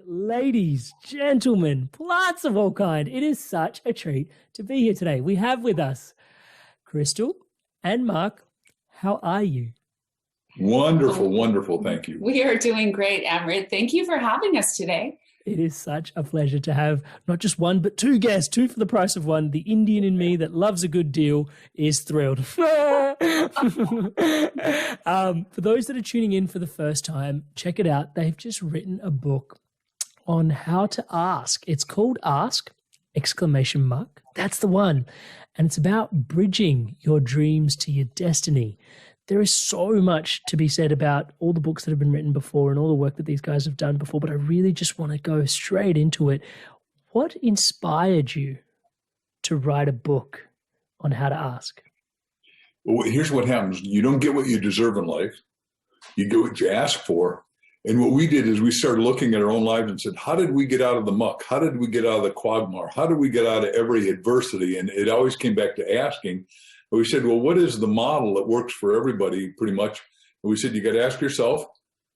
ladies, gentlemen, plants of all kind. It is such a treat to be here today. We have with us Crystal and Mark. How are you? Wonderful, wonderful. Thank you. We are doing great, Amrit. Thank you for having us today. It is such a pleasure to have not just one, but two guests, two for the price of one. The Indian in me that loves a good deal is thrilled. For those that are tuning in for the first time, check it out. They've just written a book on how to ask. It's called Ask, ! That's the one. And it's about bridging your dreams to your destiny. There is so much to be said about all the books that have been written before and all the work that these guys have done before, but I really just want to go straight into it. What inspired you to write a book on how to ask? Well, here's what happens. You don't get what you deserve in life. You get what you ask for. And what we did is we started looking at our own lives and said, how did we get out of the muck? How did we get out of the quagmire? How did we get out of every adversity? And it always came back to asking. But we said, well, what is the model that works for everybody pretty much? And we said, you got to ask yourself,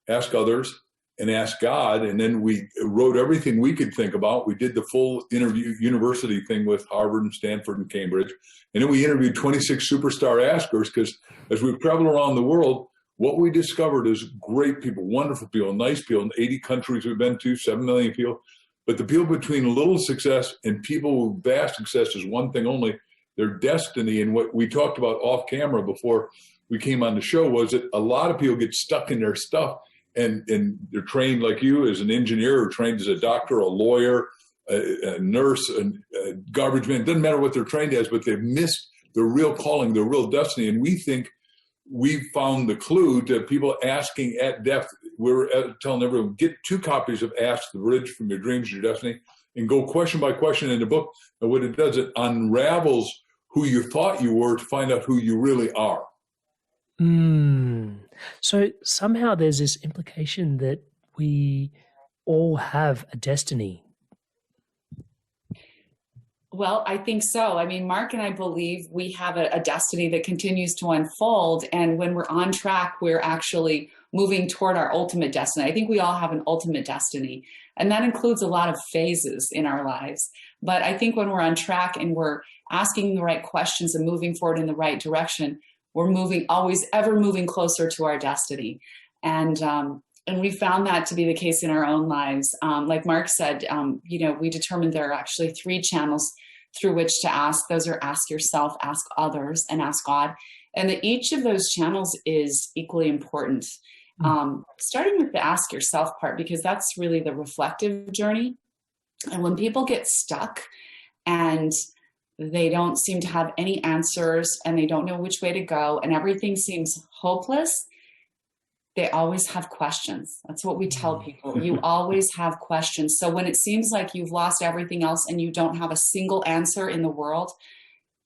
ask others, and ask God. And then we wrote everything we could think about. We did the full university thing with Harvard and Stanford and Cambridge. And then we interviewed 26 superstar askers, because as we travel around the world, what we discovered is great people, wonderful people, nice people in 80 countries we've been to, 7 million people. But the people between little success and people with vast success is one thing only: their destiny. And what we talked about off camera before we came on the show was that a lot of people get stuck in their stuff and they're trained like you as an engineer, or trained as a doctor, a lawyer, a nurse, a garbage man. It doesn't matter what they're trained as, but they've missed their real calling, their real destiny. And we think we found the clue to people asking at depth. We're telling everyone, get 2 copies of Ask the Bridge from Your Dreams to Your Destiny, and go question by question in the book. And what it does, it unravels who you thought you were to find out who you really are. So somehow there's this implication that we all have a destiny. Well, I think so. I mean, Mark and I believe we have a destiny that continues to unfold. And when we're on track, we're actually moving toward our ultimate destiny. I think we all have an ultimate destiny. And that includes a lot of phases in our lives. But I think when we're on track and we're asking the right questions and moving forward in the right direction, we're always ever moving closer to our destiny. And we found that to be the case in our own lives. Like Mark said, we determined there are actually 3 channels through which to ask. Those are ask yourself, ask others, and ask God. And that each of those channels is equally important. Starting with the ask yourself part, because that's really the reflective journey. And when people get stuck and they don't seem to have any answers and they don't know which way to go and everything seems hopeless, they always have questions. That's what we tell people. You always have questions. So when it seems like you've lost everything else and you don't have a single answer in the world,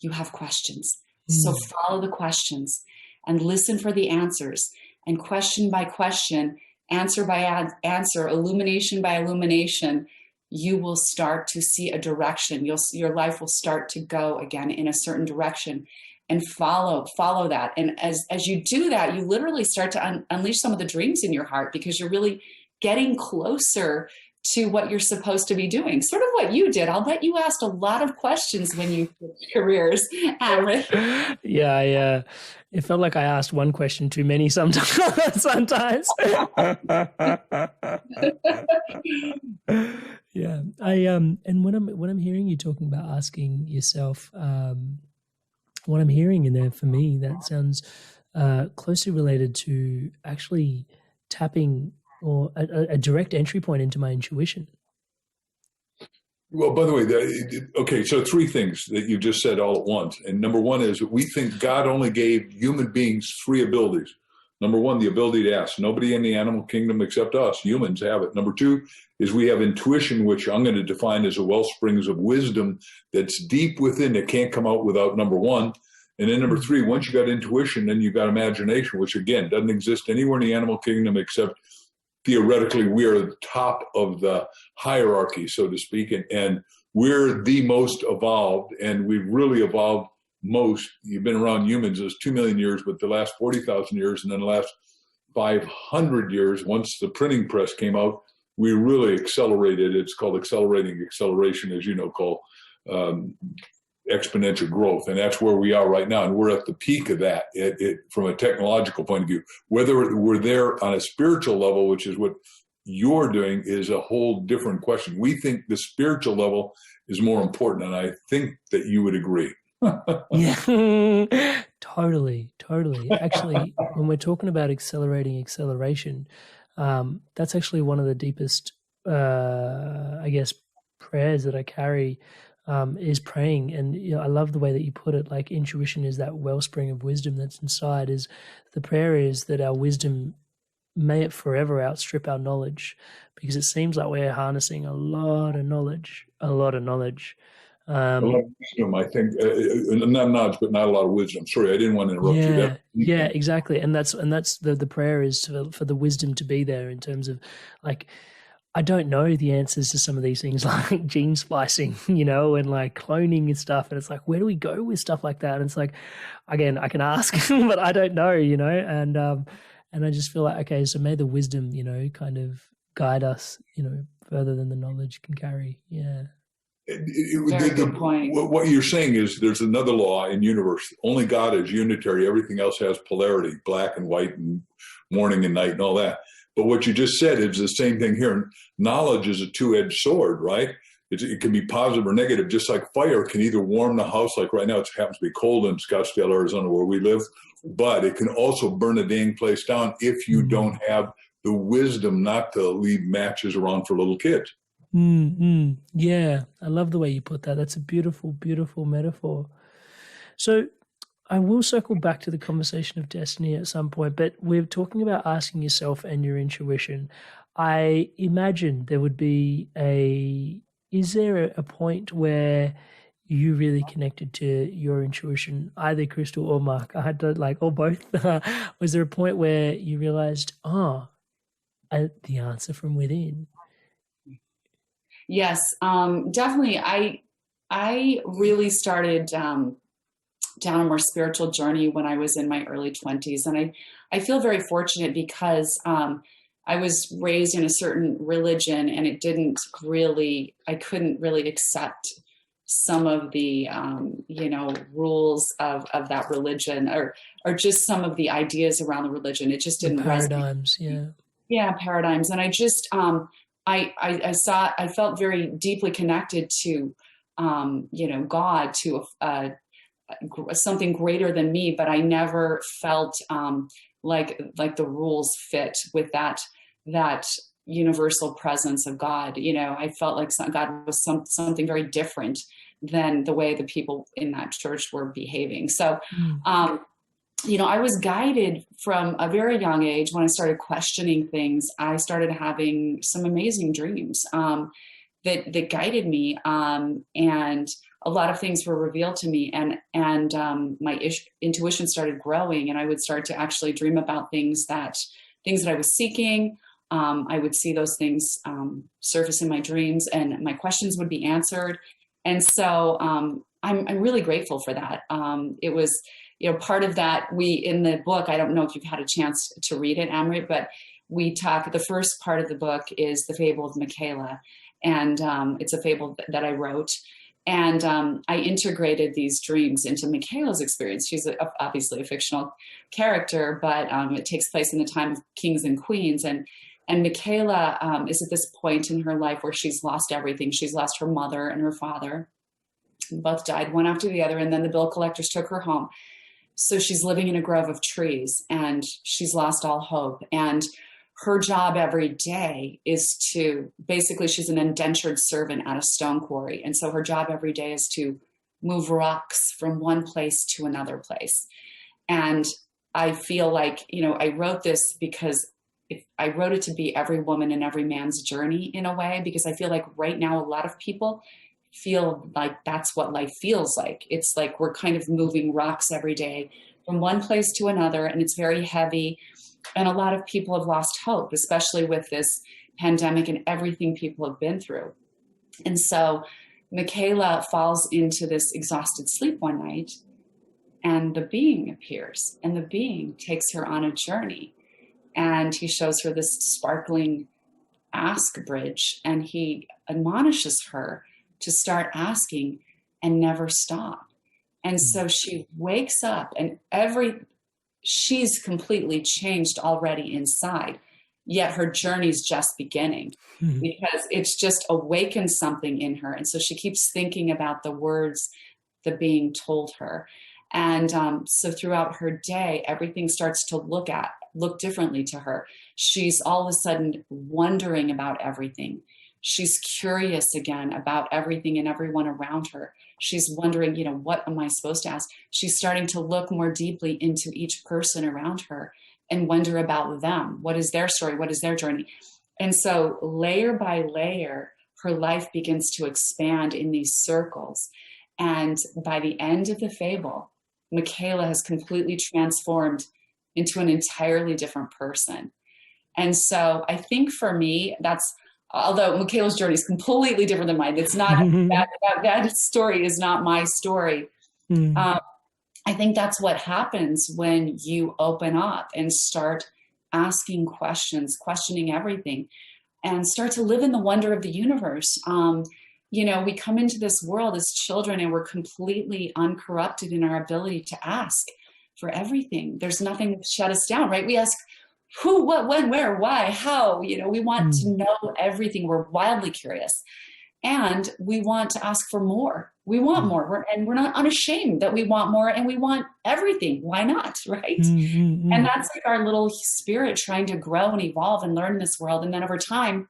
you have questions. So follow the questions and listen for the answers. And question by question, answer by answer, illumination by illumination, you will start to see a direction. Your life will start to go again in a certain direction, and follow that. And as you do that, you literally start to unleash some of the dreams in your heart, because you're really getting closer to what you're supposed to be doing. Sort of what you did. I'll bet you asked a lot of questions when you switched careers, Amrit. Yeah. It felt like I asked one question too many sometimes. Yeah. And when I'm hearing you talking about asking yourself, what I'm hearing in there for me, that sounds closely related to actually tapping or a direct entry point into my intuition. Well, by the way, so 3 things that you just said all at once. And number 1 is we think God only gave human beings 3 abilities. Number 1, the ability to ask. Nobody in the animal kingdom except us, humans, have it. Number 2 is we have intuition, which I'm going to define as a wellsprings of wisdom that's deep within, that can't come out without number 1. And then number 3, once you got intuition, then you got imagination, which again doesn't exist anywhere in the animal kingdom except theoretically we are the top of the hierarchy, so to speak, and we're the most evolved, and we've really evolved most. You've been around humans as 2 million years, but the last 40,000 years, and then the last 500 years, once the printing press came out, we really accelerated. It's called accelerating acceleration, as you know, Cole, exponential growth. And that's where we are right now. And we're at the peak of that from a technological point of view. Whether we're there on a spiritual level, which is what you're doing, is a whole different question. We think the spiritual level is more important. And I think that you would agree. Yeah, totally. Actually, when we're talking about accelerating acceleration, that's actually one of the deepest, I guess, prayers that I carry, is praying. And I love the way that you put it, like intuition is that wellspring of wisdom that's inside. Is the prayer is that our wisdom may it forever outstrip our knowledge, because it seems like we're harnessing a lot of knowledge. A lot of wisdom, I think, not knowledge, but not a lot of wisdom. Sorry, I didn't want to interrupt you. Yeah, exactly. And that's the prayer is for the wisdom to be there, in terms of, like, I don't know the answers to some of these things, like gene splicing, and like cloning and stuff. And it's like, where do we go with stuff like that? And it's like, again, I can ask, but I don't know, and I just feel like, okay, so may the wisdom, kind of guide us, further than the knowledge can carry. Yeah. Very good point. What you're saying is there's another law in universe. Only God is unitary. Everything else has polarity, black and white and morning and night and all that. But what you just said is the same thing here. Knowledge is a two-edged sword, right? It can be positive or negative, just like fire can either warm the house, like right now it happens to be cold in Scottsdale, Arizona, where we live, but it can also burn a dang place down if you don't have the wisdom not to leave matches around for little kids. Yeah, I love the way you put that. That's a beautiful, beautiful metaphor. So I will circle back to the conversation of destiny at some point, but we're talking about asking yourself and your intuition. I imagine there would be is there a point where you really connected to your intuition, either Crystal or Mark? I had to or both. Was there a point where you realized, the answer from within? Yes, definitely. I really started down a more spiritual journey when I was in my early 20s. And I feel very fortunate because I was raised in a certain religion, and I couldn't really accept some of the, rules of that religion, or just some of the ideas around the religion. It just didn't paradigms, resonate. Yeah, paradigms. And I just, I felt very deeply connected to, God, to something greater than me, but I never felt like the rules fit with that universal presence of God. I felt like God was something very different than the way the people in that church were behaving. So, I was guided from a very young age. When I started questioning things, I started having some amazing dreams that guided me, and a lot of things were revealed to me, and my intuition started growing, and I would start to actually dream about things that I was seeking. I would see those things surface in my dreams, and my questions would be answered. And so I'm really grateful for that. It was, part of that. In the book, I don't know if you've had a chance to read it, Amrit, but the first part of the book is the fable of Michaela. And it's a fable that I wrote. And I integrated these dreams into Michaela's experience. She's obviously a fictional character, but it takes place in the time of kings and queens. And Michaela is at this point in her life where she's lost everything. She's lost her mother and her father. Both died one after the other, and then the bill collectors took her home. So she's living in a grove of trees, and she's lost all hope. And her job every day is she's an indentured servant at a stone quarry. And so her job every day is to move rocks from one place to another place. And I feel like, I wrote this because I wrote it to be every woman and every man's journey in a way, because I feel like right now, a lot of people feel like that's what life feels like. It's like we're kind of moving rocks every day from one place to another, and it's very heavy. And a lot of people have lost hope, especially with this pandemic and everything people have been through. And so Michaela falls into this exhausted sleep one night, and the being appears, and the being takes her on a journey. And he shows her this sparkling ask bridge, and he admonishes her to start asking and never stop. And so she wakes up, and she's completely changed already inside, yet her journey's just beginning because it's just awakened something in her. And so she keeps thinking about the words that being told her. And so throughout her day, everything starts to look differently to her. She's all of a sudden wondering about everything. She's curious again about everything and everyone around her. She's wondering, what am I supposed to ask? She's starting to look more deeply into each person around her and wonder about them. What is their story? What is their journey? And so layer by layer, her life begins to expand in these circles. And by the end of the fable, Michaela has completely transformed into an entirely different person. And so I think for me, although Michaela's journey is completely different than mine, it's not that story is not my story. I think that's what happens when you open up and start asking questions, questioning everything, and start to live in the wonder of the universe. We come into this world as children and we're completely uncorrupted in our ability to ask for everything. There's nothing to shut us down, right? We ask who, what, when, where, why, how, we want to know everything. We're wildly curious. And we want to ask for more. We want more. We're not unashamed that we want more, and we want everything. Why not? Right. And that's like our little spirit trying to grow and evolve and learn in this world. And then over time,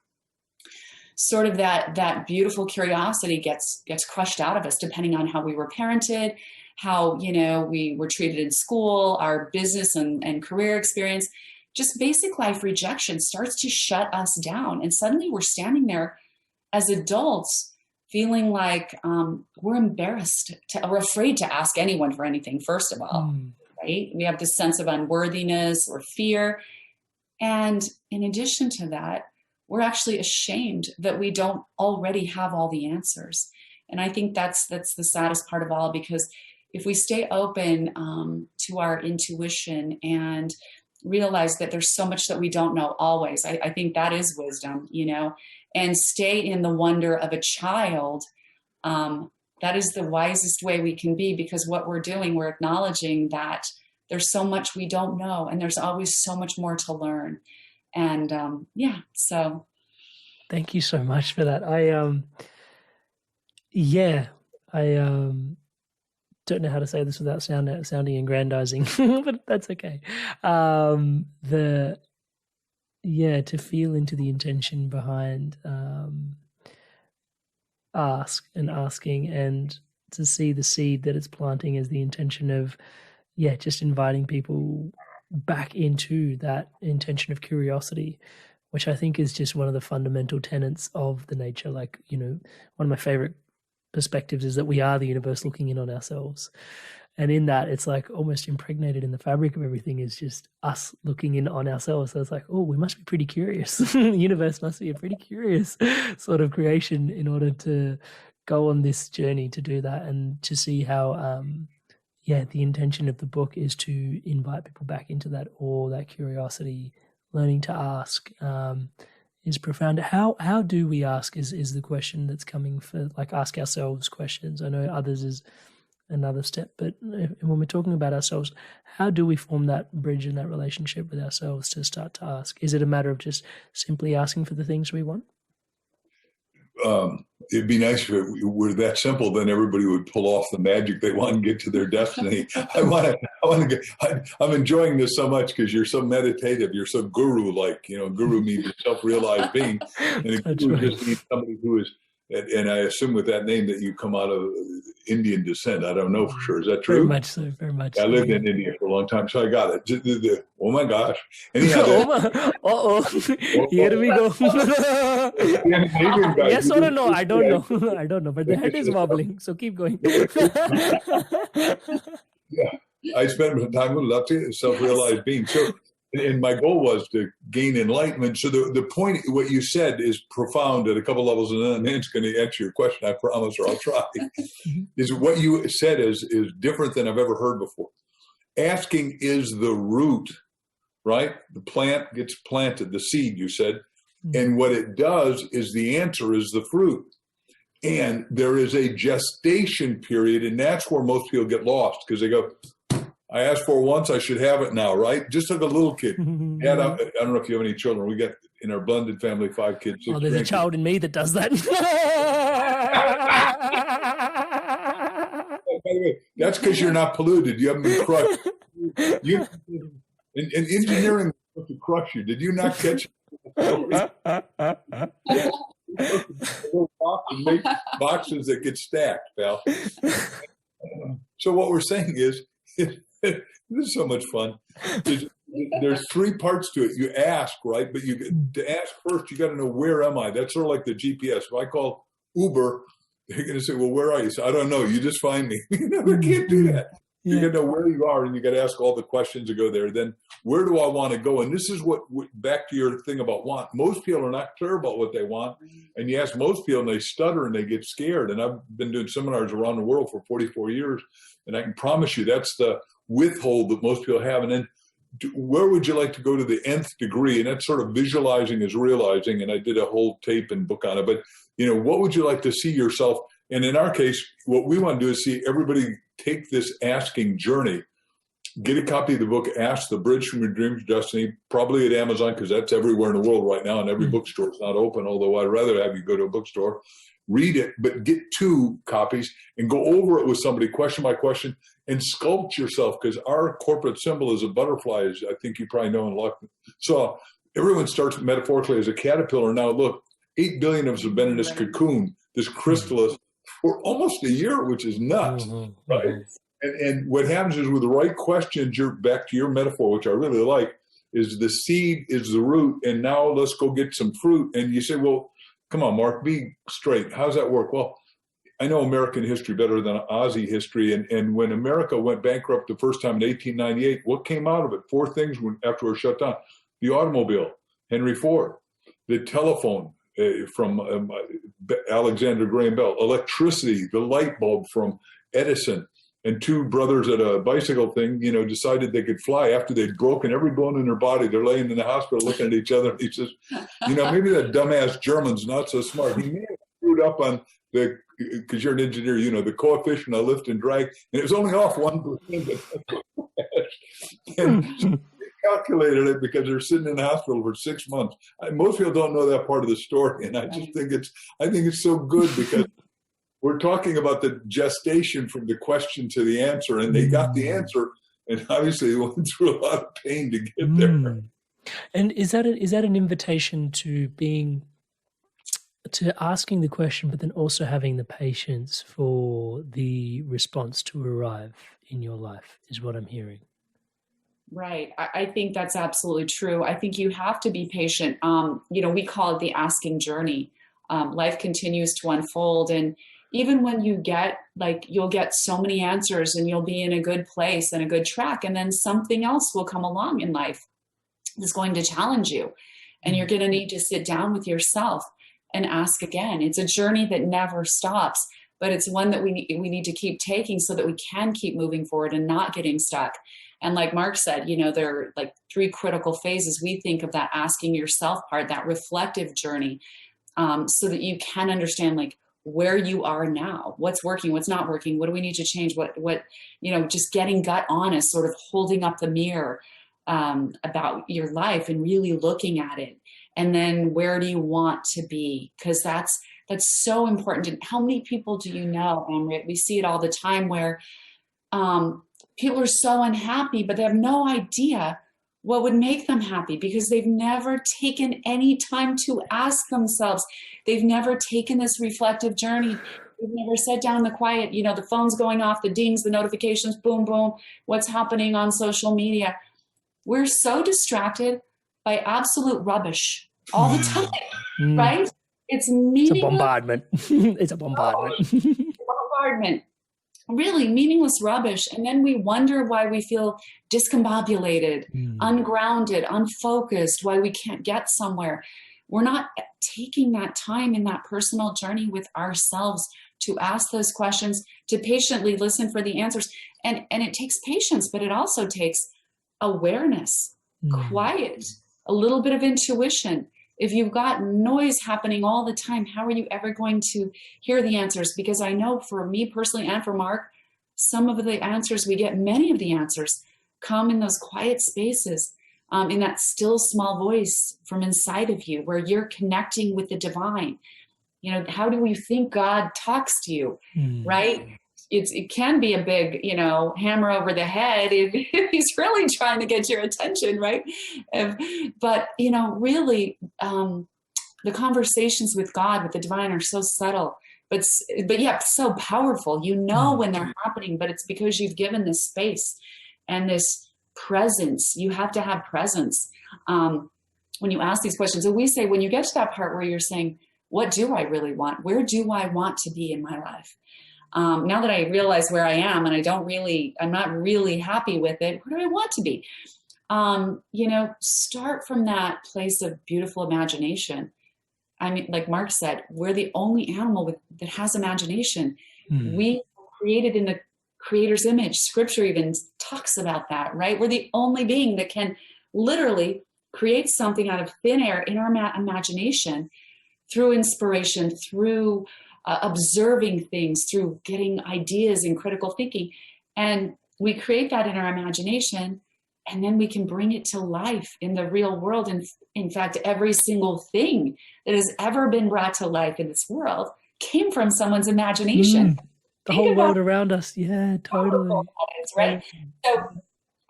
sort of that beautiful curiosity gets crushed out of us, depending on how we were parented, how, we were treated in school, our business and career experience. Just basic life rejection starts to shut us down. And suddenly we're standing there as adults feeling like we're embarrassed or afraid to ask anyone for anything, first of all, right? We have this sense of unworthiness or fear. And in addition to that, we're actually ashamed that we don't already have all the answers. And I think that's the saddest part of all, because if we stay open to our intuition and realize that there's so much that we don't know always, I think that is wisdom, and stay in the wonder of a child. That is the wisest way we can be, because what we're doing, we're acknowledging that there's so much we don't know, and there's always so much more to learn. And so. Thank you so much for that. I don't know how to say this without sounding aggrandizing, but that's okay. To feel into the intention behind asking, and to see the seed that it's planting as the intention of, just inviting people back into that intention of curiosity, which I think is just one of the fundamental tenets of the nature. Like, one of my favorite perspectives is that we are the universe looking in on ourselves. And in that, it's like almost impregnated in the fabric of everything is just us looking in on ourselves. So it's like, oh, we must be pretty curious. The universe must be a pretty curious sort of creation in order to go on this journey to do that, and to see how, the intention of the book is to invite people back into that awe, that curiosity, learning to ask is profound. How do we ask is the question that's coming for, like, ask ourselves questions. I know others is another step, but when we're talking about ourselves, how do we form that bridge and that relationship with ourselves to start to ask? Is it a matter of just simply asking for the things we want? It'd be nice if it were that simple. Then everybody would pull off the magic they want and get to their destiny. I'm enjoying this so much because you're so meditative. You're so guru-like. Guru means a self-realized being, and a guru just means somebody who is. And I assume with that name that you come out of Indian descent. I don't know for sure. Is that true? Very much so. Very much. I lived in India for a long time, so I got it. Oh my gosh! Anyhow, here we go. Yes or no? I don't know. I don't know. But the head is wobbling, so keep going. I spent some time with a self-realized being. So. And my goal was to gain enlightenment. So the point, what you said is profound at a couple levels, and then Nan's going to answer your question, I promise, or I'll try, is what you said is different than I've ever heard before. Asking is the root, right? The plant gets planted, the seed, you said. And what it does is the answer is the fruit. And there is a gestation period, and that's where most people get lost because they go, I asked for it once, I should have it now, right? Just like a little kid. Dad, I don't know if you have any children. We got in our blended family 5 kids. Oh, there's a child in me that does that. By the way, that's because you're not polluted. You haven't been crushed. In engineering, to crush you. Did you not catch make boxes that get stacked, pal? So what we're saying is, this is so much fun. There's 3 parts to it. You ask, right? But to ask first, you got to know, where am I? That's sort of like the GPS. If I call Uber, they're going to say, well, where are you? So I don't know. You just find me. You never can't do that. You got to know where you are, and you got to ask all the questions to go there. Then, where do I want to go? And this is what, back to your thing about want. Most people are not clear about what they want. And you ask most people, and they stutter and they get scared. And I've been doing seminars around the world for 44 years. And I can promise you that's the withhold that most people have. And then, where would you like to go to the nth degree? And that's sort of visualizing is realizing. And I did a whole tape and book on it. But, what would you like to see yourself? And in our case, what we want to do is see everybody take this asking journey. Get a copy of the book, Ask the Bridge from Your Dreams to Destiny, probably at Amazon, because that's everywhere in the world right now, and every bookstore is not open, although I'd rather have you go to a bookstore. Read it, but get 2 copies and go over it with somebody, question by question, and sculpt yourself, because our corporate symbol is a butterfly, as I think you probably know in luck. So everyone starts metaphorically as a caterpillar. Now, look, 8 billion of us have been in this cocoon, this chrysalis, for almost a year, which is nuts, right? And what happens is, with the right questions, you're back to your metaphor, which I really like, is the seed is the root, and now let's go get some fruit. And you say, well, come on, Mark, be straight. How does that work? Well, I know American history better than Aussie history. And when America went bankrupt the first time in 1898, what came out of it? 4 things after it was shut down. The automobile, Henry Ford, the telephone, from Alexander Graham Bell, electricity, the light bulb from Edison, and 2 brothers at a bicycle thing, decided they could fly after they'd broken every bone in their body. They're laying in the hospital looking at each other. And he says, maybe that dumbass German's not so smart. He may have screwed up on because you're an engineer, the coefficient of lift and drag, and it was only off 1%. And so calculated it because they're sitting in the hospital for 6 months. Most people don't know that part of the story, and I just think it's so good because we're talking about the gestation from the question to the answer, and they got the answer, and obviously they went through a lot of pain to get there. And is that an invitation to asking the question, but then also having the patience for the response to arrive in your life, is what I'm hearing. Right. I think that's absolutely true. I think you have to be patient. We call it the asking journey. Life continues to unfold. And even when you'll get so many answers and you'll be in a good place and a good track, and then something else will come along in life that's going to challenge you. And you're going to need to sit down with yourself and ask again. It's a journey that never stops, but it's one that we need to keep taking so that we can keep moving forward and not getting stuck. And like Mark said, there are like 3 critical phases. We think of that asking yourself part, that reflective journey, so that you can understand where you are now, what's working, what's not working, what do we need to change, what just getting gut honest, sort of holding up the mirror about your life and really looking at it. And then where do you want to be? Because that's so important. And how many people do you know? And we see it all the time where people are so unhappy, but they have no idea what would make them happy because they've never taken any time to ask themselves. They've never taken this reflective journey. They've never sat down in the quiet, the phone's going off, the dings, the notifications, boom, boom, what's happening on social media. We're so distracted by absolute rubbish all the time, right? It's meaningless. It's a bombardment. It's a bombardment. Bombardment. Really meaningless rubbish. And then we wonder why we feel discombobulated, ungrounded, unfocused, why we can't get somewhere. We're not taking that time in that personal journey with ourselves to ask those questions, to patiently listen for the answers. And it takes patience, but it also takes awareness, quiet, a little bit of intuition, If you've got noise happening all the time, how are you ever going to hear the answers? Because I know for me personally and for Mark, some of the answers we get, many of the answers come in those quiet spaces, in that still small voice from inside of you where you're connecting with the divine. You know, how do we think God talks to you, right? It can be a big, you know, hammer over the head if he's really trying to get your attention, right? But, you know, really, the conversations with God, with the divine, are so subtle, but yet so powerful. You know when they're happening, but it's because you've given this space and this presence. You have to have presence when you ask these questions. And we say, when you get to that part where you're saying, what do I really want? Where do I want to be in my life? Now that I realize where I am and I'm not really happy with it, where do I want to be? You know, start from that place of beautiful imagination. I mean, like Mark said, we're the only animal that has imagination. We created in the Creator's image. Scripture even talks about that, right? We're the only being that can literally create something out of thin air in our imagination through inspiration, through observing things, through getting ideas and critical thinking. And we create that in our imagination, and then we can bring it to life in the real world. And in fact, every single thing that has ever been brought to life in this world came from someone's imagination. The whole world around us. Yeah, totally. Right? So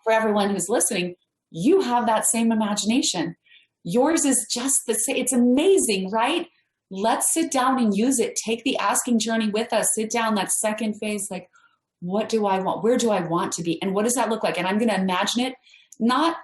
for everyone who's listening, you have that same imagination. Yours is just the same. It's amazing, right? Let's sit down and use it. Take the asking journey with us. Sit down, that second phase, like, what do I want? Where do I want to be? And what does that look like? And I'm going to imagine it, not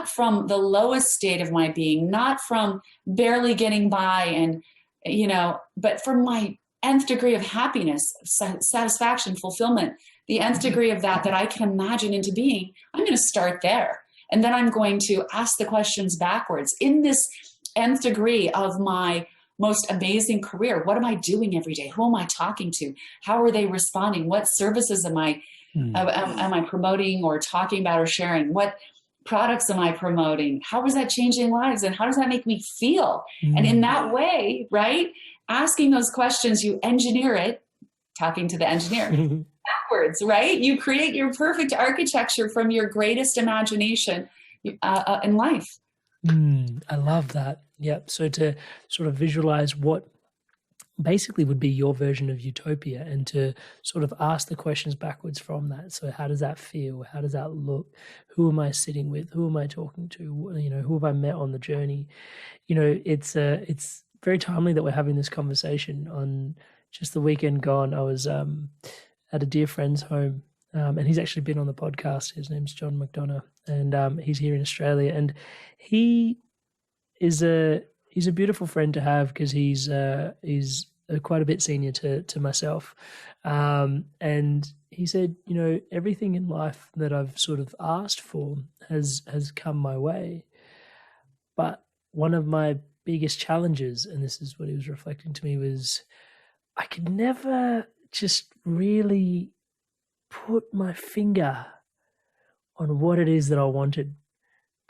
from the lowest state of my being, not from barely getting by and, you know, but from my nth degree of happiness, satisfaction, fulfillment, the nth degree of that I can imagine into being. I'm going to start there. And then I'm going to ask the questions backwards. In this nth degree of my most amazing career, what am I doing every day? Who am I talking to? How are they responding? What services am I promoting or talking about or sharing? What products am I promoting? How is that changing lives? And how does that make me feel? And in that way, right, asking those questions, you engineer it, talking to the engineer, backwards, right? You create your perfect architecture from your greatest imagination in life. I love that. Yep. So to sort of visualize what basically would be your version of utopia and to sort of ask the questions backwards from that. So how does that feel? How does that look? Who am I sitting with? Who am I talking to? You know, who have I met on the journey? You know, it's very timely that we're having this conversation. On just the weekend gone, I was at a dear friend's home, and he's actually been on the podcast. His name's John McDonough, and he's here in Australia. And he's a beautiful friend to have because he's quite a bit senior to myself. And he said, you know, everything in life that I've sort of asked for has come my way. But one of my biggest challenges, and this is what he was reflecting to me, was I could never just really put my finger on what it is that I wanted.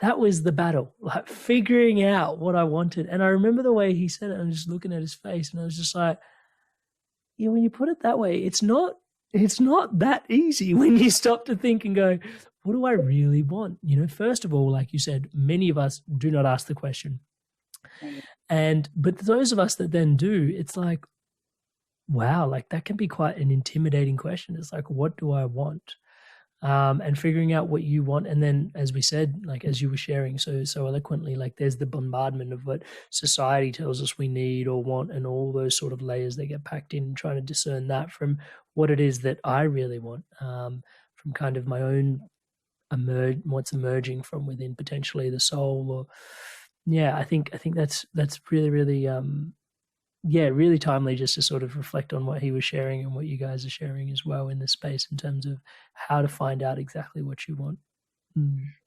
That was the battle, like figuring out what I wanted. And I remember the way he said it, and I'm just looking at his face, and I was just like, yeah, when you put it that way, it's not that easy when you stop to think and go, what do I really want? You know, first of all, like you said, many of us do not ask the question. But those of us that then do, it's like, wow, like that can be quite an intimidating question. It's like, what do I want? And figuring out what you want. And then, as we said, like, as you were sharing so eloquently, like there's the bombardment of what society tells us we need or want, and all those sort of layers that get packed in, trying to discern that from what it is that I really want, from kind of my own what's emerging from within, potentially the soul. Or I think that's really, really, really timely just to sort of reflect on what he was sharing and what you guys are sharing as well in this space in terms of how to find out exactly what you want.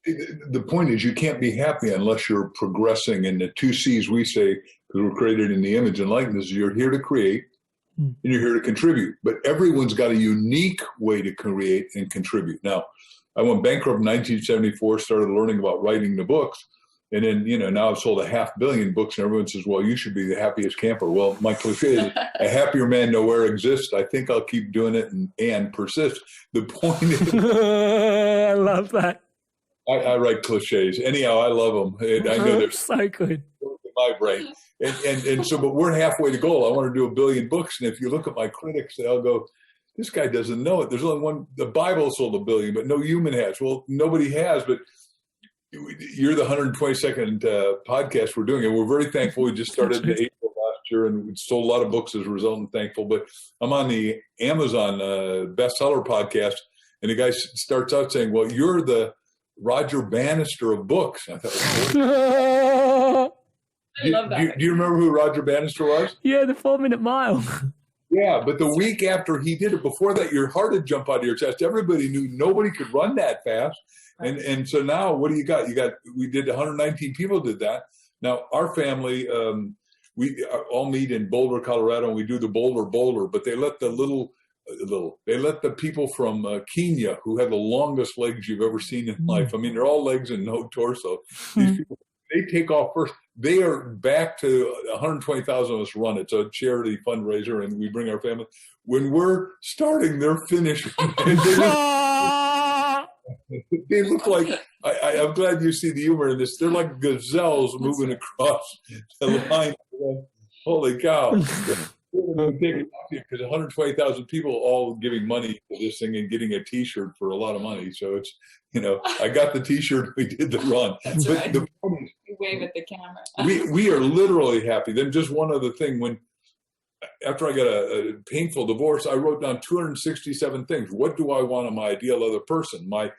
The point is, you can't be happy unless you're progressing. And the 2 C's we say, because we're created in the image and likeness, you're here to create and you're here to contribute. But everyone's got a unique way to create and contribute. Now, I went bankrupt in 1974, started learning about writing the books. And then, now I've sold 500 million books and everyone says, well, you should be the happiest camper. Well, my cliche is a happier man nowhere exists. I think I'll keep doing it and persist. The point is, I love that. I write cliches. Anyhow, I love them. And I know they're so good in my brain. And so, but we're halfway to goal. I want to do 1 billion books. And if you look at my critics, they'll go, this guy doesn't know it. There's only one, the Bible sold 1 billion, but no human has. Well, nobody has, but you're the 122nd podcast we're doing. And we're very thankful. We just started in April last year and we sold a lot of books as a result and thankful. But I'm on the Amazon bestseller podcast. And the guy starts out saying, well, you're the Roger Bannister of books. I thought, I love that. Do you remember who Roger Bannister was? Yeah, the 4-minute mile. Yeah, but the week after he did it, before that, your heart would jump out of your chest. Everybody knew nobody could run that fast. And so now what do you got? We did 119 people did that. Now our family, we all meet in Boulder, Colorado, and we do the Boulder, but they let they let the people from Kenya who have the longest legs you've ever seen in life. I mean, they're all legs and no torso. These people, they take off first. They are back to 120,000 of us run. It's a charity fundraiser, and we bring our family. When we're starting, they're finished. They look like, I'm glad you see the humor in this. They're like gazelles moving across the line. Holy cow. Because 120,000 people all giving money for this thing and getting a T-shirt for a lot of money. So it's, I got the T-shirt, we did the run. That's but right. the point is, You wave at the camera. we are literally happy. Then just one other thing, after I got a painful divorce, I wrote down 267 things. What do I want in my ideal other person? I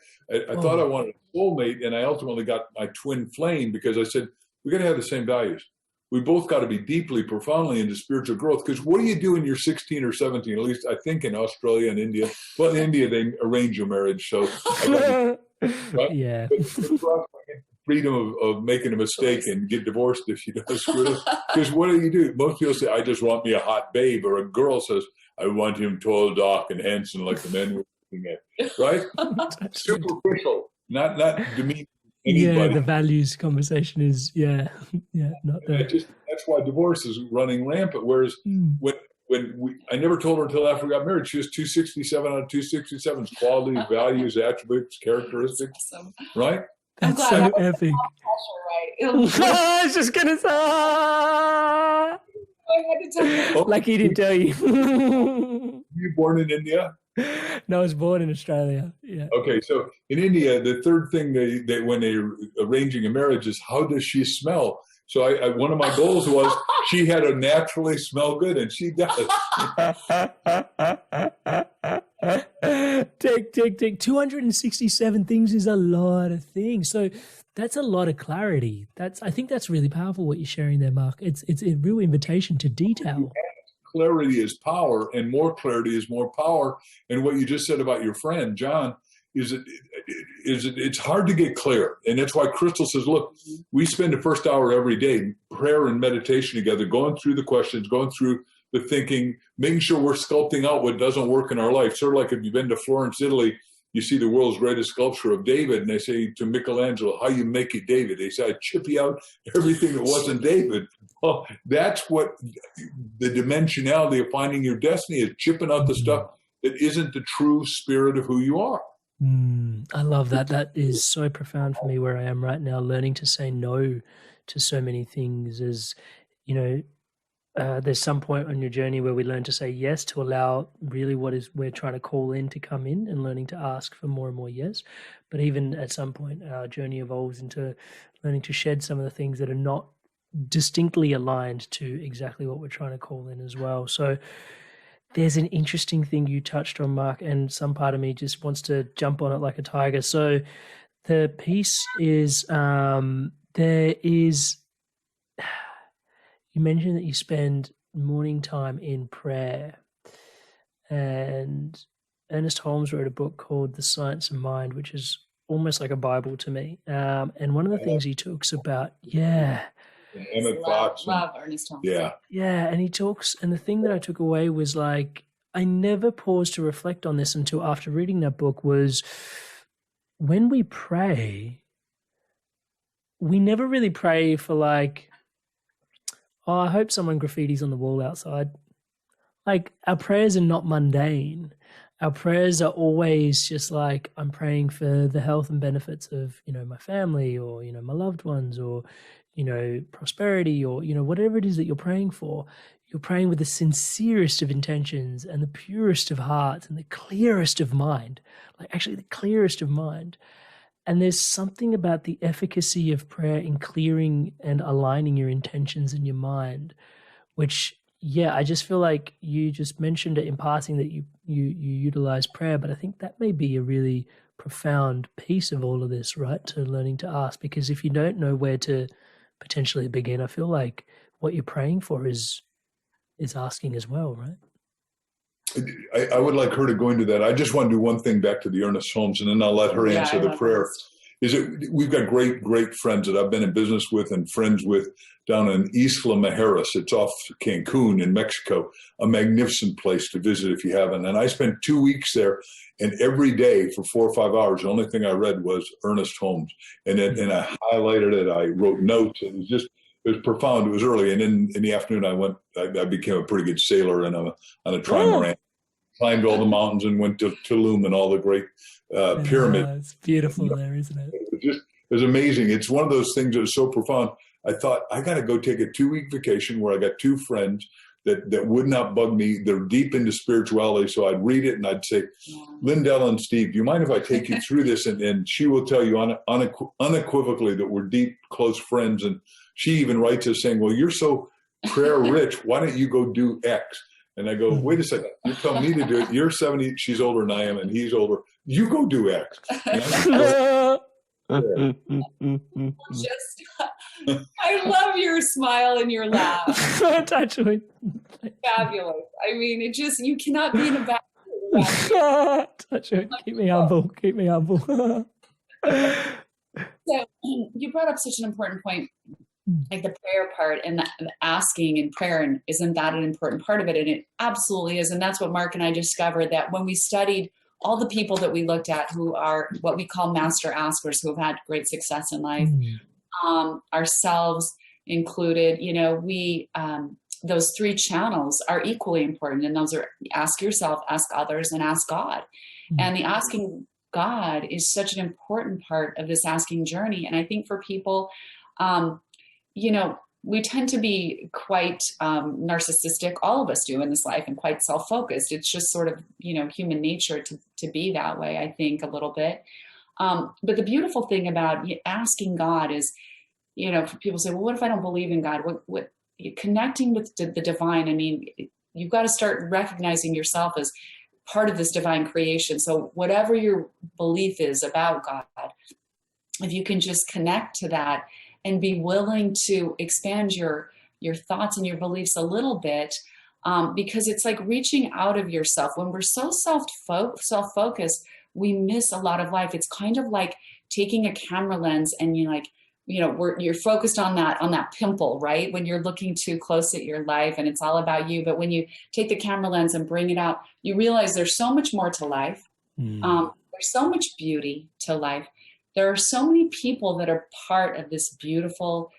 thought I wanted a soulmate, and I ultimately got my twin flame because I said, we're going to have the same values. We both got to be deeply, profoundly into spiritual growth. Because what do you do when you're 16 or 17? At least I think in Australia and India. Well, in India, they arrange your marriage. So, right? Yeah. Freedom of making a mistake and get divorced if you don't screw it up. Because what do? Most people say, I just want me a hot babe. Or a girl says, I want him tall, dark, and handsome like the men we're looking at. Right? Superficial. Not demeaning anybody. Yeah, the values conversation is, not there. That's why divorce is running rampant. Whereas I never told her until after we got married, she was 267 out of 267's quality, values, attributes, characteristics. Awesome. Right? That's so epic. Right. I was just going to say, I had to tell you. Like he didn't tell you. Were you born in India? No, I was born in Australia. Yeah. Okay, so in India, the third thing they when they're arranging a marriage is how does she smell? So I one of my goals was she had to naturally smell good, and she does. Take 267 things is a lot of things. So that's a lot of clarity. I think that's really powerful what you're sharing there, Mark. It's a real invitation to detail. Clarity is power, and more clarity is more power. And what you just said about your friend John is it's hard to get clear, and that's why Crystal says, look, we spend the first hour every day prayer and meditation together, going through the questions, going through the thinking, making sure we're sculpting out what doesn't work in our life. Sort of like if you've been to Florence, Italy, you see the world's greatest sculpture of David, and they say to Michelangelo, how you make it David? They say, I chip you out everything that wasn't David. Well, that's what the dimensionality of finding your destiny is, chipping out the stuff that isn't the true spirit of who you are. I love that. That is so profound for me where I am right now, learning to say no to so many things. As there's some point on your journey where we learn to say yes to allow really what is we're trying to call in to come in, and learning to ask for more and more yes. But even at some point, our journey evolves into learning to shed some of the things that are not distinctly aligned to exactly what we're trying to call in as well. So there's an interesting thing you touched on, Mark, and some part of me just wants to jump on it like a tiger. So the piece is, you mentioned that you spend morning time in prayer, and Ernest Holmes wrote a book called The Science of Mind, which is almost like a Bible to me. And one of the things he talks about, Emmett Fox. Love Ernest Holmes. Yeah. Yeah, and he talks, and the thing that I took away was like, I never paused to reflect on this until after reading that book, was when we pray, we never really pray for like, oh, I hope someone graffitis on the wall outside. Like, our prayers are not mundane. Our prayers are always just like, I'm praying for the health and benefits of, my family, or, my loved ones, or, prosperity, or, whatever it is that you're praying for. You're praying with the sincerest of intentions and the purest of hearts and the clearest of mind, like actually the clearest of mind. And there's something about the efficacy of prayer in clearing and aligning your intentions in your mind, which, I just feel like you just mentioned it in passing that you utilize prayer, but I think that may be a really profound piece of all of this, right? To learning to ask, because if you don't know where to potentially begin, I feel like what you're praying for is asking as well, right? I would like her to go into that. I just want to do one thing back to the Ernest Holmes, and then I'll let her answer the prayer. We've got great friends that I've been in business with and friends with down in Isla Mujeres. It's off Cancun in Mexico, a magnificent place to visit if you haven't. And I spent 2 weeks there, and every day for 4 or 5 hours, the only thing I read was Ernest Holmes. And I highlighted it. I wrote notes. It was profound. It was early. And then in the afternoon, I became a pretty good sailor on a trimaran. Climbed all the mountains and went to Tulum and all the great pyramids. It's beautiful there, isn't it? It was amazing. It's one of those things that is so profound. I thought, I got to go take a 2-week vacation where I got 2 friends that would not bug me. They're deep into spirituality. So I'd read it and I'd say, Lindell and Steve, do you mind if I take you through this? And she will tell you unequivocally that we're deep, close friends. And she even writes us saying, well, you're so prayer rich. Why don't you go do X? And I go, wait a second, you're telling me to do it. You're 70, she's older than I am, and he's older. You go do X. I love your smile and your laugh. Touchwood. Fabulous. I mean, you cannot be in a bad mood. Touchwood. Keep me humble. Keep me humble. So you brought up such an important point, like the prayer part and the asking and prayer, and isn't that an important part of it? And it absolutely is. And that's what Mark and I discovered, that when we studied all the people that we looked at who are what we call master askers, who have had great success in life, ourselves included, those 3 channels are equally important. And those are ask yourself, ask others, and ask God. And the asking God is such an important part of this asking journey. And I think for people, we tend to be quite narcissistic. All of us do in this life, and quite self-focused. It's just sort of, human nature to be that way, I think, a little bit. But the beautiful thing about asking God is, people say, well, what if I don't believe in God? What connecting with the divine? I mean, you've got to start recognizing yourself as part of this divine creation. So whatever your belief is about God, if you can just connect to that and be willing to expand your thoughts and your beliefs a little bit, because it's like reaching out of yourself. When we're so self-focused, we miss a lot of life. It's kind of like taking a camera lens and you're focused on that pimple, right? When you're looking too close at your life and it's all about you. But when you take the camera lens and bring it out, you realize there's so much more to life. There's so much beauty to life. There are so many people that are part of this beautiful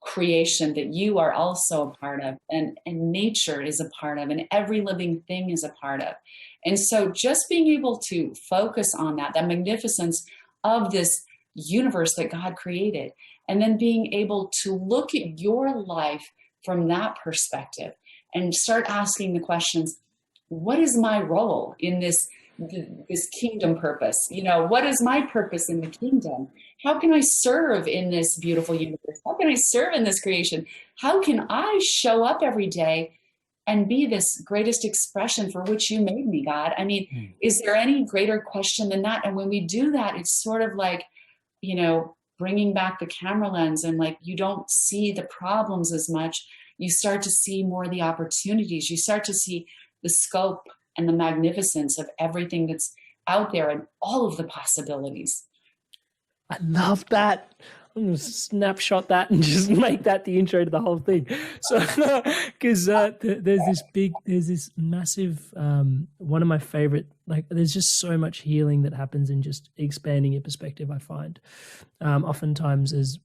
creation that you are also a part of, and nature is a part of, and every living thing is a part of. And so just being able to focus on that magnificence of this universe that God created, and then being able to look at your life from that perspective and start asking the questions, what is my role in this kingdom purpose? What is my purpose in the kingdom? How can I serve in this beautiful universe? How can I serve in this creation? How can I show up every day and be this greatest expression for which you made me, God? I mean, is there any greater question than that? And when we do that, it's sort of like, bringing back the camera lens, and like, you don't see the problems as much. You start to see more the opportunities. You start to see the scope and the magnificence of everything that's out there and all of the possibilities. I love that. I'm going to snapshot that and just make that the intro to the whole thing. So, because there's this massive, one of my favorite, there's just so much healing that happens in just expanding your perspective, I find. Oftentimes as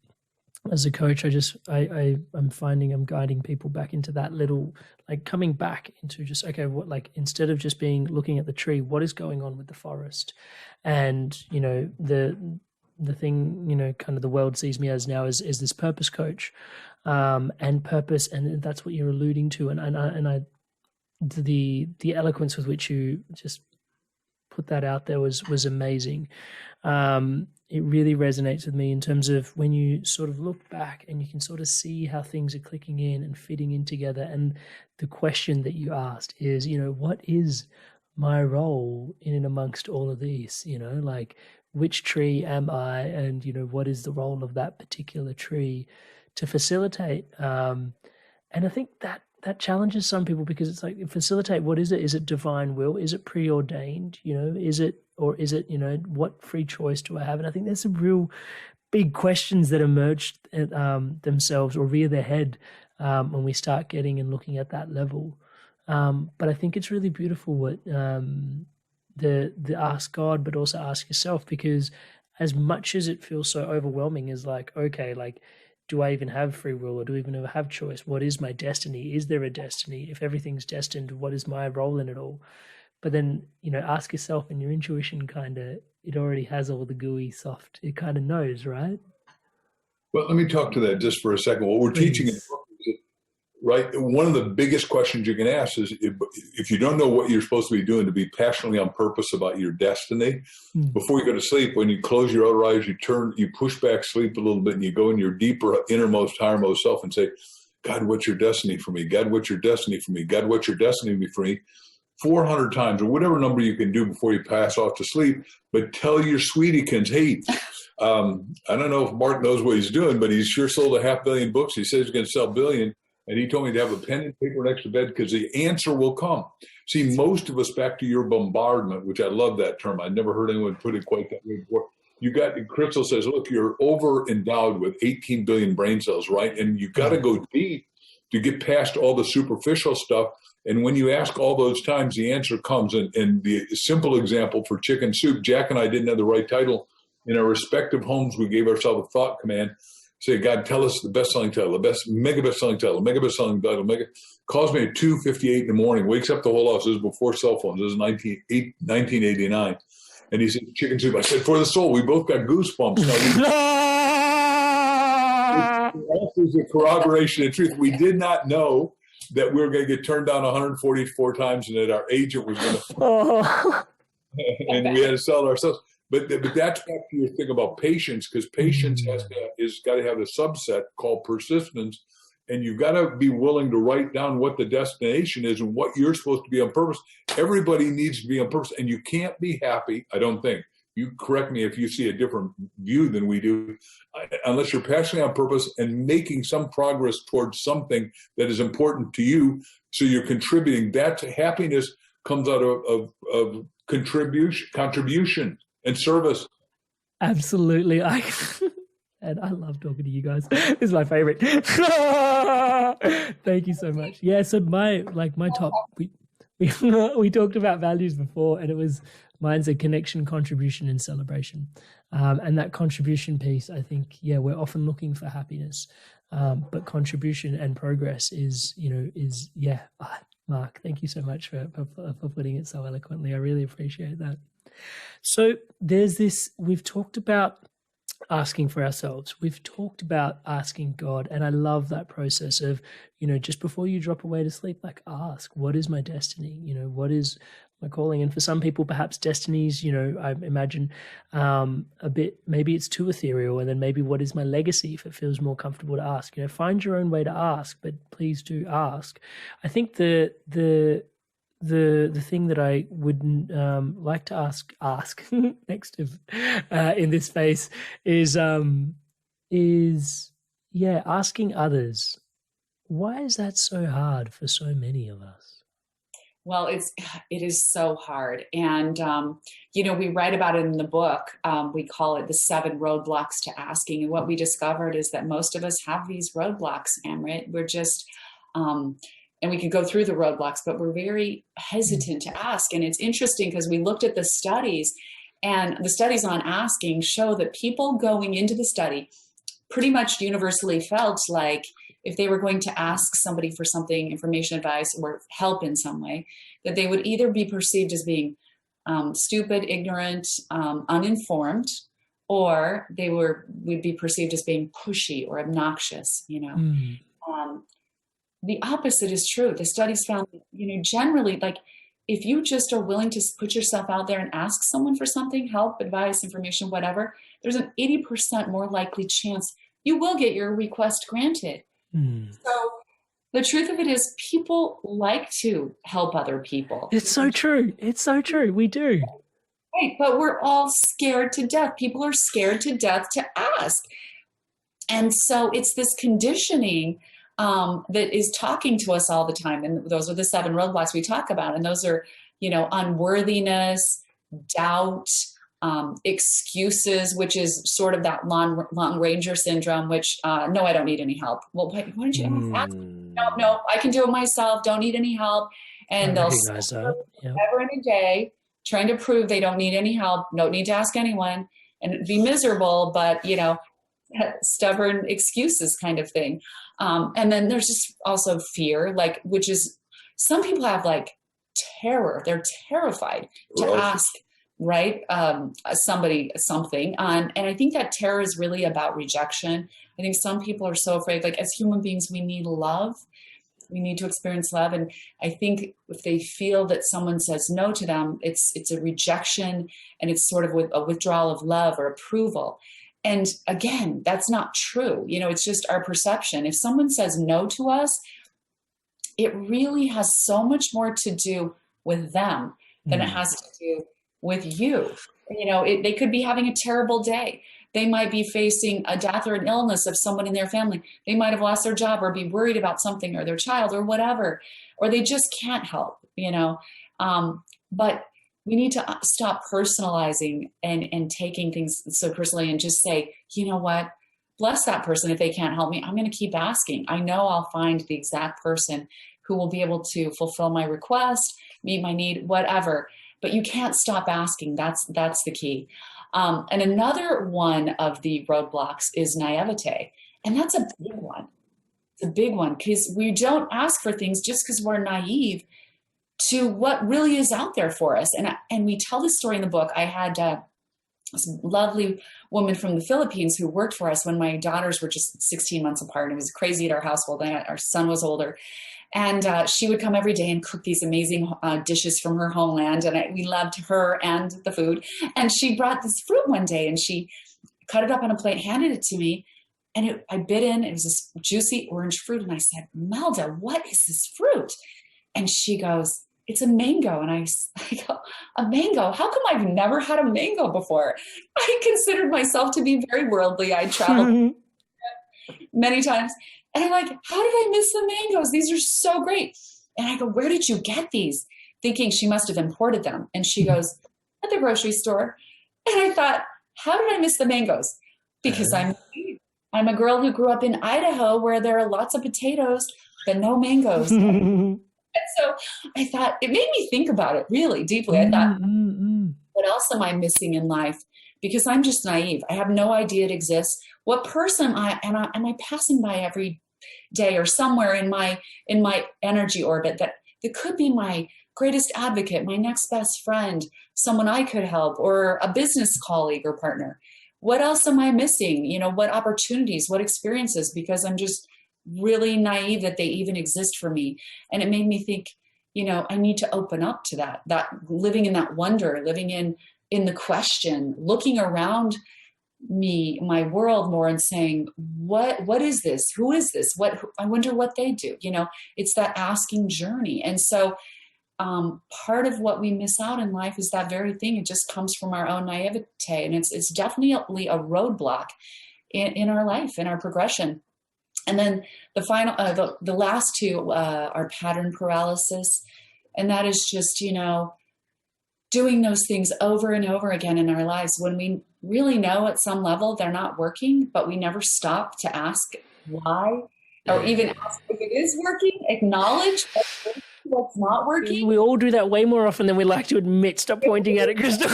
as a coach, I'm finding I'm guiding people back into that little, like coming back into just, okay, what, like, instead of just looking at the tree, what is going on with the forest? And, the thing, kind of the world sees me as now is this purpose coach, and purpose. And that's what you're alluding to. And the eloquence with which you just put that out there was amazing. It really resonates with me in terms of when you sort of look back and you can sort of see how things are clicking in and fitting in together. And the question that you asked is, what is my role in and amongst all of these? Like, which tree am I? And, what is the role of that particular tree to facilitate? And I think that challenges some people, because it's like, facilitate, what is it? Is it divine will? Is it preordained? Is it what free choice do I have? And I think there's some real big questions that emerge themselves or rear their head when we start getting and looking at that level. But I think it's really beautiful what the ask God, but also ask yourself, because as much as it feels so overwhelming, is like, okay, like, do I even have free will, or do I even ever have choice? What is my destiny? Is there a destiny? If everything's destined, what is my role in it all? But then, ask yourself, and your intuition it already has all the gooey soft. It kind of knows, right? Well, let me talk to that just for a second. What we're teaching in the book, right? One of the biggest questions you can ask is, if you don't know what you're supposed to be doing, to be passionately on purpose about your destiny. Before you go to sleep, when you close your other eyes, you push back sleep a little bit, and you go in your deeper, innermost, highermost self and say, God, what's your destiny for me? God, what's your destiny for me? God, what's your destiny for me? 400 times, or whatever number you can do before you pass off to sleep. But tell your sweetiekins, hey, I don't know if Mark knows what he's doing, but he's sure sold 500 million books. He says he's going to sell 1 billion. And he told me to have a pen and paper next to bed, because the answer will come. See, most of us, back to your bombardment, which I love that term. I never heard anyone put it quite that way before. Crystal says, look, you're over endowed with 18 billion brain cells, right? And you got to go deep to get past all the superficial stuff. And when you ask all those times, the answer comes. And the simple example for chicken soup, Jack and I didn't have the right title. In our respective homes, we gave ourselves a thought command. Say, God, tell us the best-selling title, mega best-selling title, mega best-selling title. Calls me at 2:58 in the morning, wakes up the whole house. This is before cell phones. This is 1989. And he said, chicken soup. I said, for the soul. We both got goosebumps. This is a corroboration of truth. We did not know that we were going to get turned down 144 times, and that our agent was going to, and we had to sell it ourselves. But that's back to your thing about patience, because patience is got to have a subset called persistence, and you've got to be willing to write down what the destination is and what you're supposed to be on purpose. Everybody needs to be on purpose, and you can't be happy, I don't think. You correct me if you see a different view than we do, unless you're passionately on purpose and making some progress towards something that is important to you. So you're contributing. That happiness comes out of contribution and service. Absolutely. And I love talking to you guys. This is my favorite. Thank you so much. Yeah. So my top, we talked about values before, and mine's a connection, contribution, and celebration. And that contribution piece, I think, we're often looking for happiness, but contribution and progress is Mark, thank you so much for putting it so eloquently. I really appreciate that. So we've talked about asking for ourselves. We've talked about asking God. And I love that process of, just before you drop away to sleep, like, ask, what is my destiny? What is my calling? And for some people, perhaps destinies, I imagine a bit, maybe it's too ethereal. And then maybe, what is my legacy, if it feels more comfortable to ask? Find your own way to ask, but please do ask. I think the thing that I would like to ask next in this space is asking others. Why is that so hard for so many of us? Well, it is so hard. And, we write about it in the book. We call it the 7 roadblocks to asking. And what we discovered is that most of us have these roadblocks, Amrit. We're just, and we could go through the roadblocks, but we're very hesitant to ask. And it's interesting because we looked at the studies, and the studies on asking show that people going into the study pretty much universally felt like if they were going to ask somebody for something, information, advice, or help in some way, that they would either be perceived as being stupid, ignorant, uninformed, or they would be perceived as being pushy or obnoxious, The opposite is true. The studies found, generally, like, if you just are willing to put yourself out there and ask someone for something, help, advice, information, whatever, there's an 80% more likely chance you will get your request granted. So the truth of it is, people like to help other people. It's so true. It's so true. We do. Right, but we're all scared to death. People are scared to death to ask. And so it's this conditioning that is talking to us all the time. And those are the 7 roadblocks we talk about. And those are, unworthiness, doubt, excuses, which is sort of that long ranger syndrome, which, no, I don't need any help. Well, why don't you ask? No, I can do it myself. Don't need any help. And they'll ever in a day trying to prove they don't need any help, don't need to ask anyone, and be miserable, but, stubborn excuses kind of thing. And then there's just also fear, which is, some people have terror. They're terrified to ask, right? Somebody something. And I think that terror is really about rejection. I think some people are so afraid, as human beings, we need love. We need to experience love. And I think if they feel that someone says no to them, it's a rejection, and it's sort of a withdrawal of love or approval. And again, that's not true. It's just our perception. If someone says no to us, it really has so much more to do with them than it has to do with you. They could be having a terrible day. They might be facing a death or an illness of someone in their family. They might have lost their job or be worried about something, or their child or whatever, or they just can't help, but we need to stop personalizing and taking things so personally, and just say, you know what, bless that person. If they can't help me, I'm going to keep asking. I know I'll find the exact person who will be able to fulfill my request, meet my need, whatever. But you can't stop asking. That's the key. And another one of the roadblocks is naivete. And that's a big one. It's a big one, because we don't ask for things just because we're naive to what really is out there for us. And we tell this story in the book. I had this lovely woman from the Philippines who worked for us when my daughters were just 16 months apart. It was crazy at our household. Our son was older. And she would come every day and cook these amazing dishes from her homeland. And we loved her and the food. And she brought this fruit one day, and she cut it up on a plate, handed it to me. And I bit in. It was this juicy orange fruit. And I said, Melda, what is this fruit? And she goes, it's a mango. And I go, a mango? How come I've never had a mango before? I considered myself to be very worldly. I traveled many times. And I'm like, how did I miss the mangoes? These are so great. And I go, where did you get these? Thinking she must have imported them. And she goes, at the grocery store. And I thought, how did I miss the mangoes? Because I'm a girl who grew up in Idaho, where there are lots of potatoes, but no mangoes. And so I thought, it made me think about it really deeply. I thought, what else am I missing in life? Because I'm just naive. I have no idea it exists. What person am I passing by every day, or somewhere in my energy orbit that could be my greatest advocate, my next best friend, someone I could help, or a business colleague or partner? What else am I missing? What opportunities, what experiences? Because I'm just really naive that they even exist for me. And it made me think, I need to open up to that living in that wonder, living in the question, looking around me, my world more, and saying, what is this? Who is this? I wonder what they do. It's that asking journey. And so part of what we miss out in life is that very thing. It just comes from our own naivete. And it's definitely a roadblock in our life, in our progression. And then the final, the last two are pattern paralysis. And that is just, doing those things over and over again in our lives when we really know at some level they're not working, but we never stop to ask why, or even ask if it is working, acknowledge what's not working. We all do that way more often than we like to admit. Stop pointing at it, Crystal.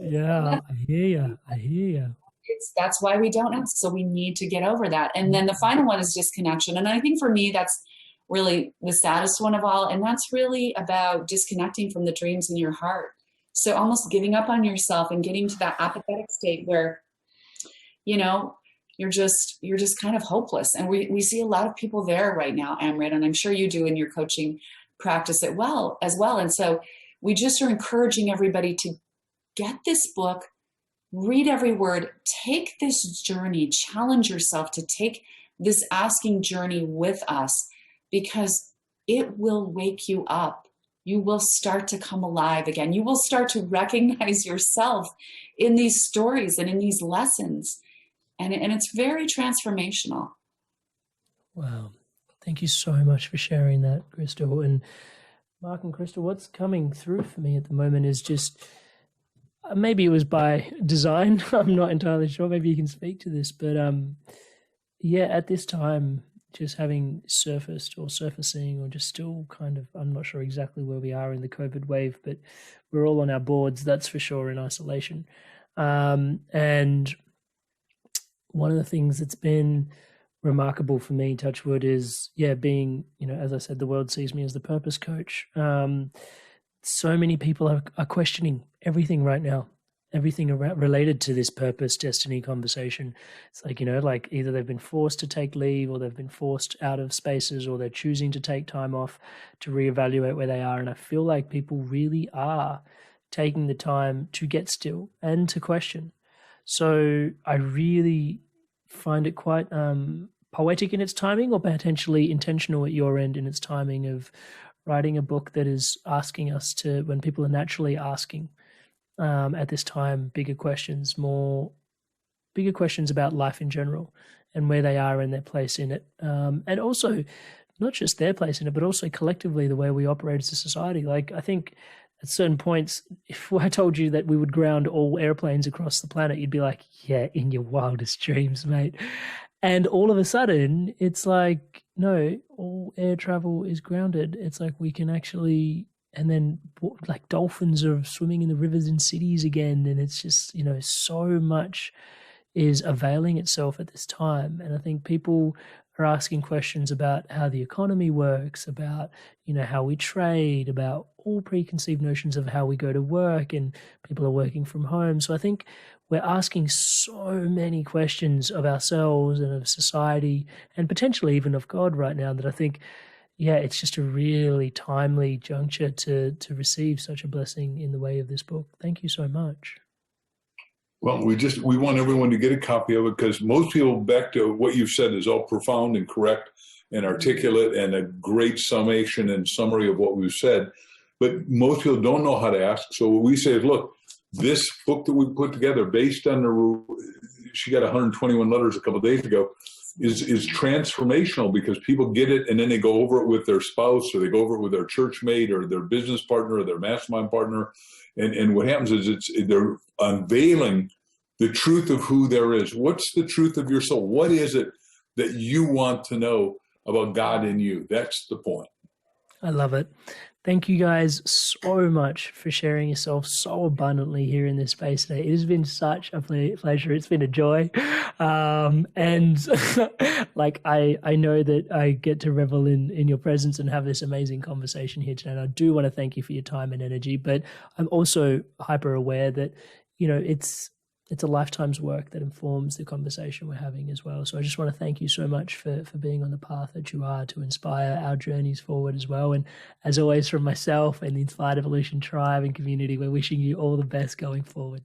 Yeah. Wow. I hear you. I hear you. That's why we don't ask. So we need to get over that. And then the final one is disconnection. And I think for me, that's really the saddest one of all. And that's really about disconnecting from the dreams in your heart. So almost giving up on yourself and getting to that apathetic state where, you know, you're just kind of hopeless. And we see a lot of people there right now, Amrit, and I'm sure you do in your coaching practice as well. And so we just are encouraging everybody to get this book, read every word, take this journey, challenge yourself to take this asking journey with us, because it will wake you up. You will start to come alive again. You will start to recognize yourself in these stories and in these lessons. And it's very transformational. Wow. Thank you so much for sharing that, Crystal. And Mark and Crystal, what's coming through for me at the moment is just, maybe it was by design. I'm not entirely sure. Maybe you can speak to this. But yeah, at this time, just having surfaced or surfacing or just still kind of, I'm not sure exactly where we are in the COVID wave, but we're all on our boards, that's for sure, in isolation. And one of the things that's been remarkable for me, touch wood, is, being, as I said, the world sees me as the purpose coach. So many people are questioning everything right now, everything related to this purpose destiny conversation. It's like, like either they've been forced to take leave, or they've been forced out of spaces, or they're choosing to take time off to reevaluate where they are. And I feel like people really are taking the time to get still and to question. So I really find it quite poetic in its timing, or potentially intentional at your end in its timing, of writing a book that is asking us to, when people are naturally asking at this time, bigger questions about life in general and where they are in their place in it. And also not just their place in it, but also collectively the way we operate as a society. Like, I think at certain points, if I told you that we would ground all airplanes across the planet, you'd be like, yeah, in your wildest dreams, mate. And all of a sudden, it's like, no, all air travel is grounded. It's like we can actually, and then like dolphins are swimming in the rivers in cities again. And it's just, so much is availing itself at this time. And I think people are asking questions about how the economy works, about, how we trade, about all preconceived notions of how we go to work, and people are working from home. So I think we're asking so many questions of ourselves and of society, and potentially even of God right now, that I think, it's just a really timely juncture to receive such a blessing in the way of this book. Thank you so much. Well, we want everyone to get a copy of it, because most people, back to what you've said, is all profound and correct and articulate and a great summation and summary of what we've said. But most people don't know how to ask. So what we say is, look, this book that we put together based on she got 121 letters a couple of days ago, is transformational, because people get it and then they go over it with their spouse, or they go over it with their church mate or their business partner or their mastermind partner. And what happens is they're unveiling the truth of who there is. What's the truth of your soul? What is it that you want to know about God in you? That's the point. I love it. Thank you guys so much for sharing yourself so abundantly here in this space today. It has been such a pleasure. It's been a joy. And like, I know that I get to revel in your presence and have this amazing conversation here today. And I do want to thank you for your time and energy, but I'm also hyper aware that, it's a lifetime's work that informs the conversation we're having as well. So I just want to thank you so much for being on the path that you are, to inspire our journeys forward as well. And as always, from myself and the Inspired Evolution tribe and community, we're wishing you all the best going forward.